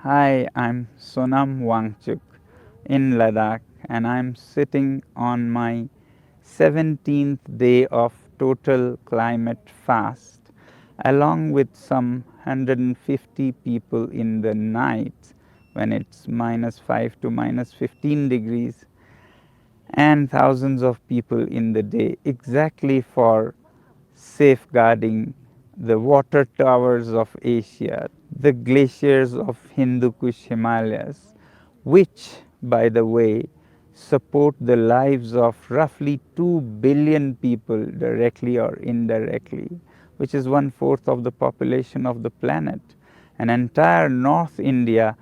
Hi, I'm Sonam Wangchuk in Ladakh, and I'm sitting on my 17th day of total climate fast, along with some 150 people in the night when it's -5 to -15 degrees, and thousands of people in the day, exactly for safeguarding the water towers of Asia, the glaciers of Hindu Kush Himalayas, which, by the way, support the lives of roughly 2 billion people directly or indirectly, which is 1/4 of the population of the planet. And entire North India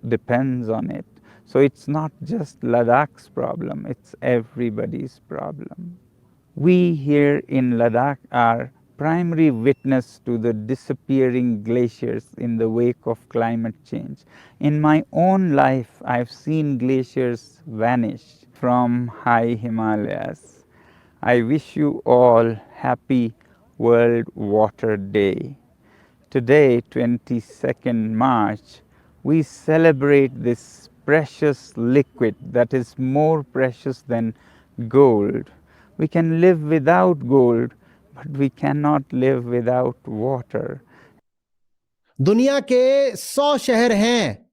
depends on it. So it's not just Ladakh's problem, it's everybody's problem. We here in Ladakh are primary witness to the disappearing glaciers in the wake of climate change. In my own life, I've seen glaciers vanish from high Himalayas. I wish you all happy World Water Day. Today, 22nd March, we celebrate this precious liquid that is more precious than gold. We can live without gold, but we cannot live without water. दुनिया के 100 शहर हैं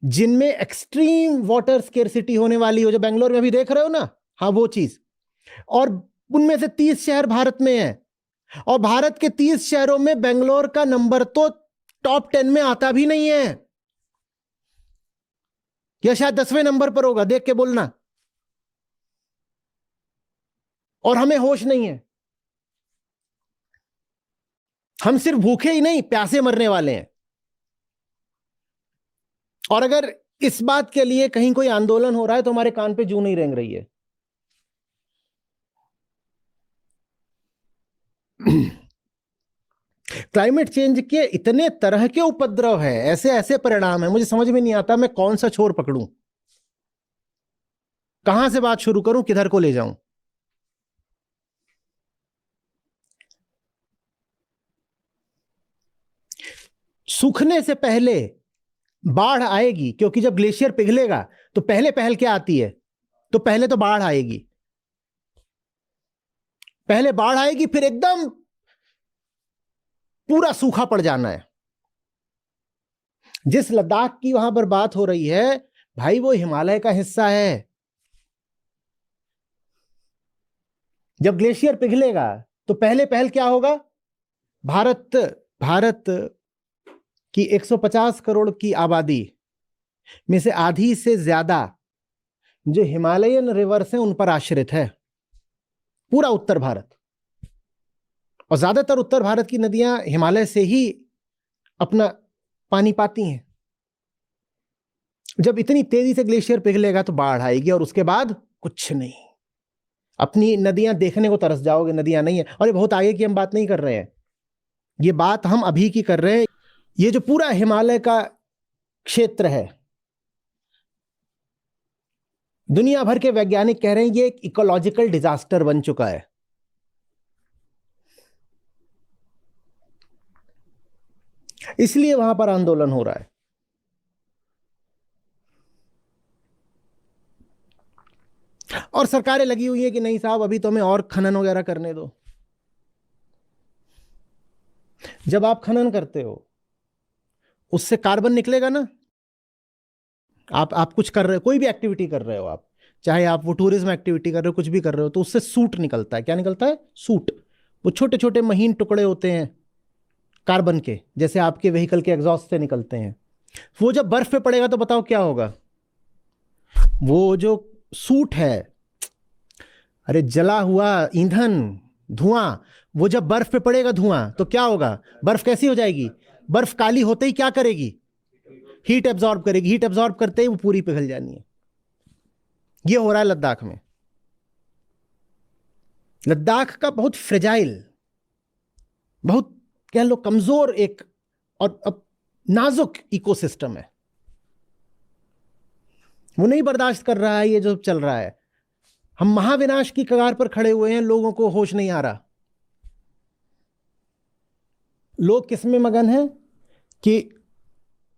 जिनमें extreme water scarcity होने वाली हो, जो बेंगलोर में भी देख रहे हो ना, हाँ वो चीज, और उनमें से 30 शहर भारत में हैं, और भारत के 30 शहरों में बेंगलोर का नंबर तो टॉप 10 में आता भी नहीं है, या शायद 10वें नंबर पर होगा, देख के बोलना। और हमें होश नहीं है, हम सिर्फ भूखे ही नहीं, प्यासे मरने वाले हैं। और अगर इस बात के लिए कहीं कोई आंदोलन हो रहा है तो हमारे कान पे जूं नहीं रेंग रही है। क्लाइमेट चेंज के इतने तरह के उपद्रव है, ऐसे ऐसे परिणाम है, मुझे समझ में नहीं आता मैं कौन सा छोर पकड़ूं, कहां से बात शुरू करूं, किधर को ले जाऊं। सूखने से पहले बाढ़ आएगी, क्योंकि जब ग्लेशियर पिघलेगा तो पहले पहल क्या आती है, तो पहले तो बाढ़ आएगी, पहले बाढ़ आएगी, फिर एकदम पूरा सूखा पड़ जाना है। जिस लद्दाख की वहां पर बात हो रही है भाई, वो हिमालय का हिस्सा है। जब ग्लेशियर पिघलेगा तो पहले पहल क्या होगा, भारत की 150 करोड़ की आबादी में से आधी से ज्यादा जो हिमालयन रिवर्स हैं उन पर आश्रित है, पूरा उत्तर भारत, और ज्यादातर उत्तर भारत की नदियां हिमालय से ही अपना पानी पाती हैं। जब इतनी तेजी से ग्लेशियर पिघलेगा तो बाढ़ आएगी, और उसके बाद कुछ नहीं, अपनी नदियां देखने को तरस जाओगे, नदियां नहीं है। और ये बहुत आगे की हम बात नहीं कर रहे हैं, ये बात हम अभी की कर रहे हैं। ये जो पूरा हिमालय का क्षेत्र है, दुनिया भर के वैज्ञानिक कह रहे हैं ये एक इकोलॉजिकल डिजास्टर बन चुका है। इसलिए वहां पर आंदोलन हो रहा है। और सरकारें लगी हुई है कि नहीं साहब, अभी तो हमें और खनन वगैरह करने दो। जब आप खनन करते हो उससे कार्बन निकलेगा ना, आप कुछ कर रहे हो, कोई भी एक्टिविटी कर रहे हो आप, चाहे आप वो टूरिज्म एक्टिविटी कर रहे हो, कुछ भी कर रहे हो, तो उससे सूट निकलता है। क्या निकलता है? सूट। वो छोटे छोटे महीन टुकड़े होते हैं कार्बन के, जैसे आपके व्हीकल के एग्जॉस्ट से निकलते हैं। वो जब बर्फ पे पड़ेगा तो बताओ क्या होगा, वो जो सूट है, अरे जला हुआ ईंधन, धुआं, वो जब बर्फ पे पड़ेगा धुआं तो क्या होगा, बर्फ कैसी हो जाएगी, बर्फ काली होते ही क्या करेगी, हीट एब्जॉर्ब करेगी, हीट एब्जॉर्ब करते ही वो पूरी पिघल जानी है। ये हो रहा है लद्दाख में। लद्दाख का बहुत फ्रेजाइल, बहुत कह लो कमजोर एक और नाजुक इकोसिस्टम है, वो नहीं बर्दाश्त कर रहा है ये जो चल रहा है। हम महाविनाश की कगार पर खड़े हुए हैं, लोगों को होश नहीं आ रहा। लोग किस में मगन हैं कि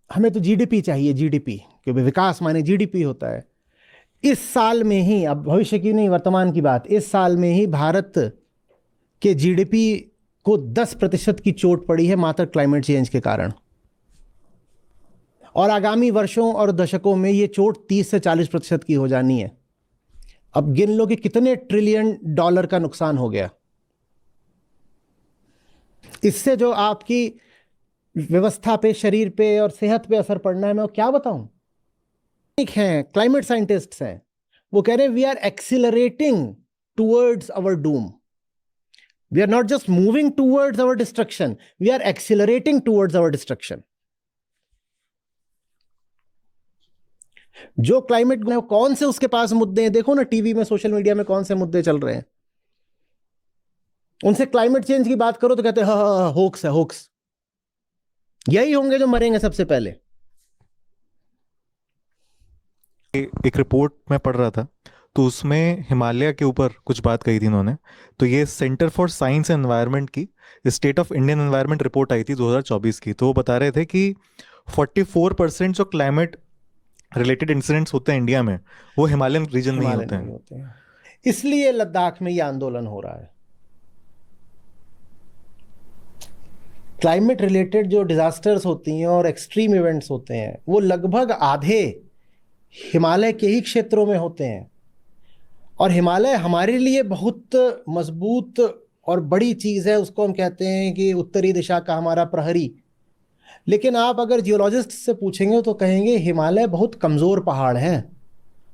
हमें तो जीडीपी चाहिए, जीडीपी, क्योंकि विकास माने जीडीपी होता है। इस साल में ही, अब भविष्य की नहीं वर्तमान की बात, इस साल में ही भारत के जीडीपी को 10% की चोट पड़ी है मात्र क्लाइमेट चेंज के कारण। और आगामी वर्षों और दशकों में ये चोट 30 से 40% की हो जानी है। अब गिन लो कि कितने ट्रिलियन डॉलर का नुकसान हो गया। इससे जो आपकी व्यवस्था पे, शरीर पे और सेहत पे असर पड़ना है, मैं क्या बताऊं। हैं क्लाइमेट साइंटिस्ट्स हैं, वो कह रहे हैं we are accelerating towards our doom. We are not just moving towards our destruction, we are accelerating towards our destruction. जो क्लाइमेट कौन से उसके पास मुद्दे हैं, देखो ना टीवी में, सोशल मीडिया में कौन से मुद्दे चल रहे हैं। उनसे क्लाइमेट चेंज की बात करो तो कहते हैं हाँ, होक्स है, होक्स। यही होंगे जो मरेंगे सबसे पहले। एक रिपोर्ट मैं पढ़ रहा था, तो उसमें हिमालय के ऊपर कुछ बात कही थी इन्होंने। तो ये centre for science and environment की state of Indian environment report आई थी 2024 की। तो वो बता रहे थे कि 44% जो क्लाइमेट रिलेटेड इंसिडेंट्स होते हैं इंडिया में, वो हिमालयन रीजन में ही हिमालय होते में ही हैं। होते हैं। इसलिए लद्दाख में ये आंदोलन हो रहा है। क्लाइमेट रिलेटेड जो डिजास्टर्स होती हैं और एक्सट्रीम इवेंट्स होते हैं, वो लगभग आधे हिमालय के ही क्षेत्रों में होते हैं। और हिमालय हमारे लिए बहुत मजबूत और बड़ी चीज है, उसको हम कहते हैं कि उत्तरी दिशा का हमारा प्रहरी। लेकिन आप अगर जियोलॉजिस्ट से पूछेंगे तो कहेंगे हिमालय बहुत कमजोर पहाड़ हैं।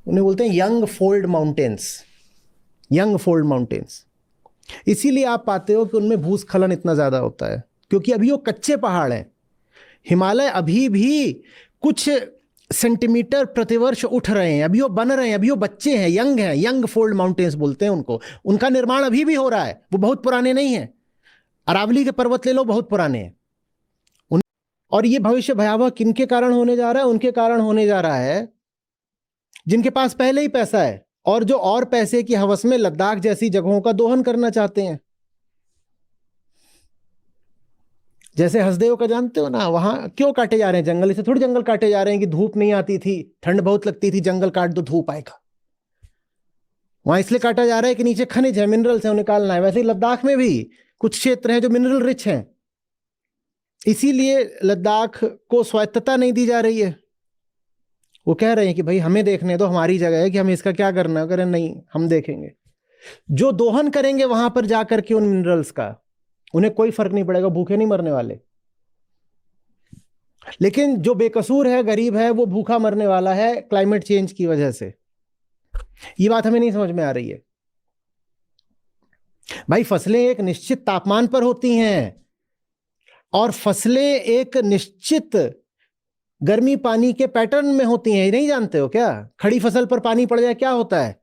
उन्हें बोलते हैं young fold mountains, young fold mountains. इसीलिए आप पाते हो कि उनमें भूस्खलन इतना ज्यादा होता है, क्योंकि अभी वो कच्चे पहाड़ हैं। हिमालय अभी भी कुछ सेंटीमीटर प्रतिवर्ष उठ रहे हैं, अभी वो बन रहे हैं, अभी वो बच्चे हैं, यंग हैं, यंग फोल्ड माउंटेन्स बोलते हैं उनको। उनका निर्माण अभी भी हो रहा है, वो बहुत पुराने नहीं हैं। अरावली के पर्वत ले लो, बहुत पुराने हैं। और ये भविष्य भयावह किनके कारण होने जा रहा है? उनके कारण होने जा रहा है जिनके पास पहले ही पैसा है और जो और पैसे की हवस में लद्दाख जैसी जगहों का दोहन करना चाहते हैं। जैसे हसदेव का जानते हो ना, वहां क्यों काटे जा रहे हैं जंगल? इसे थोड़ी जंगल काटे जा रहे हैं कि धूप नहीं आती थी, ठंड बहुत लगती थी, जंगल काट दो धूप आएगा। वहां इसलिए काटा जा रहा है कि नीचे खनिज है, मिनरल्स है, उन्हें निकालना है। वैसे ही लद्दाख में भी कुछ क्षेत्र हैं जो मिनरल रिच हैं, इसीलिए लद्दाख को स्वायत्तता नहीं दी जा रही है। वो कह रहे हैं कि भाई हमें देखने दो, हमारी जगह है, कि हमें इसका क्या करना है। करें नहीं, हम देखेंगे। जो दोहन करेंगे वहां पर जाकर के उन मिनरल्स का, उन्हें कोई फर्क नहीं पड़ेगा, भूखे नहीं मरने वाले। लेकिन जो बेकसूर है, गरीब है, वो भूखा मरने वाला है क्लाइमेट चेंज की वजह से। ये बात हमें नहीं समझ में आ रही है। भाई फसलें एक निश्चित तापमान पर होती हैं और फसलें एक निश्चित गर्मी पानी के पैटर्न में होती हैं। ये नहीं जानते हो क्या? खड़ी फसल पर पानी पड़ जाए क्या होता है?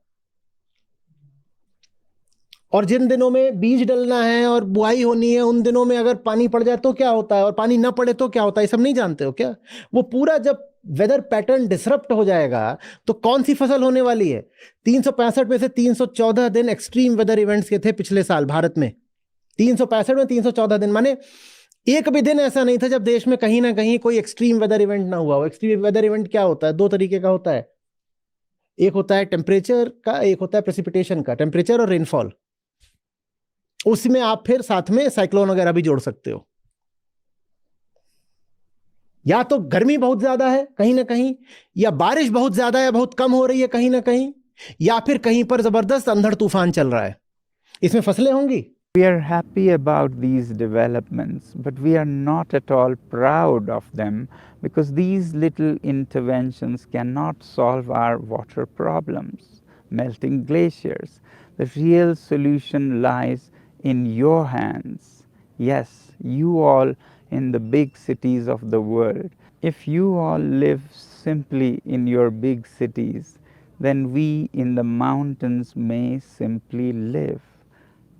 और जिन दिनों में बीज डलना है और बुआई होनी है, उन दिनों में अगर पानी पड़ जाए तो क्या होता है, और पानी ना पड़े तो क्या होता है? ये सब नहीं जानते हो क्या? वो पूरा जब वेदर पैटर्न डिसरप्ट हो जाएगा तो कौन सी फसल होने वाली है? 365 में से 314 दिन एक्सट्रीम वेदर इवेंट्स के थे पिछले साल भारत में। 365 में 314 दिन, माने एक भी दिन ऐसा नहीं था जब देश में कहीं ना कहीं कोई एक्सट्रीम वेदर इवेंट ना हुआ हो। एक्सट्रीम वेदर इवेंट क्या होता है? दो तरीके का होता है। एक होता है टेम्परेचर का, एक होता है प्रेसिपिटेशन का, टेम्परेचर और रेनफॉल। उसमें आप फिर साथ में साइक्लोन वगैरह भी जोड़ सकते हो। या तो गर्मी बहुत ज्यादा है कहीं ना कहीं, या बारिश बहुत ज्यादा है, बहुत कम हो रही है कहीं ना कहीं, या फिर कहीं पर जबरदस्त अंधड़ तूफान चल रहा है। इसमें फसलें होंगी। We are happy about these developments, but we are not at all proud of them, because these little interventions cannot solve our water problems, melting glaciers. The real solution lies in your hands. Yes, you all in the big cities of the world. If you all live simply in your big cities, then we in the mountains may simply live.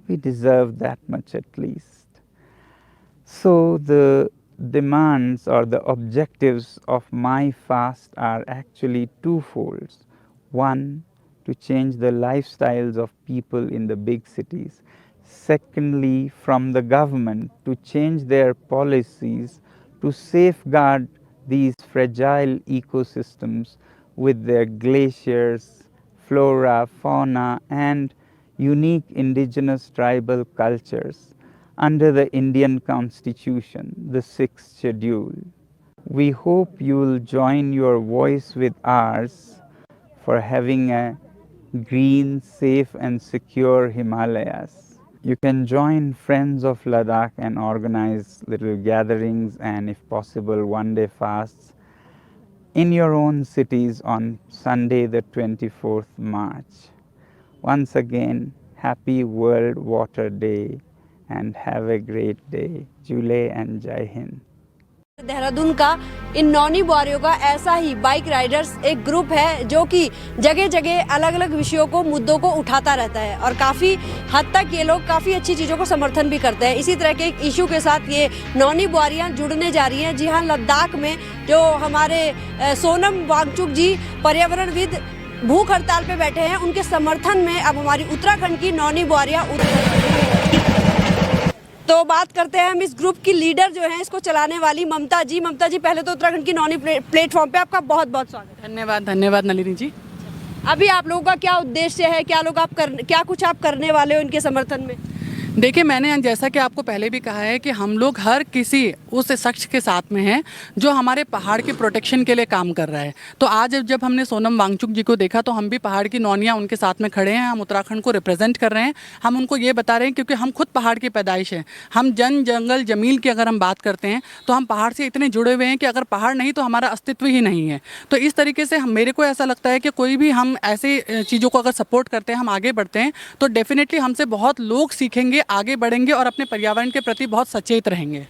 We deserve that much at least. So the demands or the objectives of my fast are actually twofold. One, to change the lifestyles of people in the big cities. Secondly, from the government to change their policies to safeguard these fragile ecosystems with their glaciers, flora, fauna, and unique indigenous tribal cultures under the Indian Constitution, the sixth schedule. We hope you will join your voice with ours for having a green, safe, and secure Himalayas. You can join Friends of Ladakh and organize little gatherings and, if possible, one-day fasts in your own cities on Sunday, the 24th March. Once again, happy World Water Day and have a great day. Jule and Jai Hind. Dehradun का इन नौनी बुआरियों का ऐसा ही bike Riders एक group है जो कि जगह जगह अलग अलग विषयों को, मुद्दों को उठाता रहता है और काफ़ी हद तक ये लोग काफ़ी अच्छी चीज़ों को समर्थन भी करते हैं। इसी तरह के एक इशू के साथ ये नौनी बुआरियाँ जुड़ने जा रही हैं। जी हाँ, लद्दाख में जो हमारे सोनम वांगचुक जी पर्यावरणविद भूख हड़ताल पे बैठे हैं, उनके समर्थन में अब हमारी उत्तराखंड की नौनी बुआरियाँ तो बात करते हैं हम इस ग्रुप की लीडर जो है, इसको चलाने वाली ममता जी। ममता जी, पहले तो उत्तराखंड की नौनी प्लेटफॉर्म पे आपका बहुत बहुत स्वागत। धन्यवाद नलिनी जी। अभी आप लोगों का क्या उद्देश्य है, क्या कुछ आप करने वाले हो इनके समर्थन में? देखिए, मैंने जैसा कि आपको पहले भी कहा है कि हम लोग हर किसी उस शख्स के साथ में हैं जो हमारे पहाड़ की प्रोटेक्शन के लिए काम कर रहा है। तो आज जब हमने सोनम वांगचुक जी को देखा तो हम भी पहाड़ की नौनियाँ उनके साथ में खड़े हैं। हम उत्तराखंड को रिप्रेजेंट कर रहे हैं। हम उनको ये बता रहे हैं क्योंकि हम खुद पहाड़ की पैदाइश हैं। हम जंगल जमील की अगर हम बात करते हैं तो हम पहाड़ से इतने जुड़े हुए हैं कि अगर पहाड़ नहीं तो हमारा अस्तित्व ही नहीं है। तो इस तरीके से मेरे को ऐसा लगता है कि कोई भी हम ऐसे चीज़ों को अगर सपोर्ट करते हैं, हम आगे बढ़ते हैं, तो डेफिनेटली हमसे बहुत लोग सीखेंगे, आगे बढ़ेंगे और अपने पर्यावरण के प्रति बहुत सचेत रहेंगे।